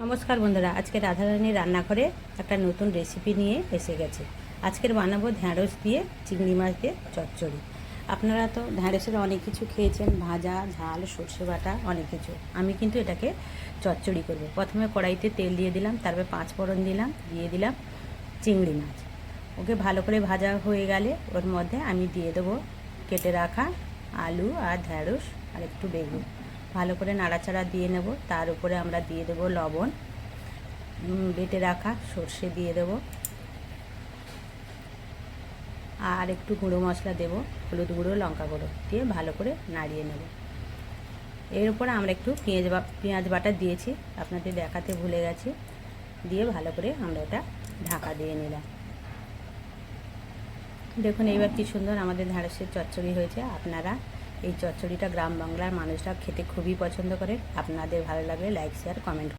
নমস্কার বন্ধুরা, আজকে রাধারানীর রান্নাঘরে একটা নতুন রেসিপি নিয়ে এসে গেছে। আজকের বানাবো ঢ্যাঁড়স দিয়ে চিংড়ি মাছ দিয়ে চচ্চড়ি। আপনারা তো ঢ্যাঁড়সের অনেক কিছু খেয়েছেন, ভাজা, ঝাল, সর্ষে বাটা, অনেক কিছু। আমি কিন্তু এটাকে চচ্চড়ি করব। প্রথমে কড়াইতে তেল দিয়ে দিলাম, তারপর 5 ফোড়ন দিলাম, দিয়ে দিলাম চিংড়ি মাছ। ওকে ভালো করে ভাজা হয়ে গেলে ওর মধ্যে আমি দিয়ে দেবো কেটে রাখা আলু আর ঢ্যাঁড়স আর একটু বেগুন। ভালো করে নাড়াচাড়া দিয়ে নেব। তার উপরে আমরা দিয়ে দেবো লবণ, বেটে রাখা সর্ষে দিয়ে দেব, আর একটু গুঁড়ো মশলা দেব, হলুদ গুঁড়ো, লঙ্কা গুঁড়ো দিয়ে ভালো করে নাড়িয়ে নেব। এর উপরে আমরা একটু পেঁয়াজ বাটা দিয়েছি, আপনাদের দেখাতে ভুলে গেছি। দিয়ে ভালো করে আমরা এটা ঢাকা দিয়ে নিলাম। দেখুন এইবার কি সুন্দর আমাদের ঢ্যাঁড়সের চচ্চড়ি হয়েছে। আপনারা এই চচ্চড়িটা গ্রাম বাংলার মানুষরা খেতে খুবই পছন্দ করে। আপনাদের ভালো লাগলে লাইক, শেয়ার, কমেন্ট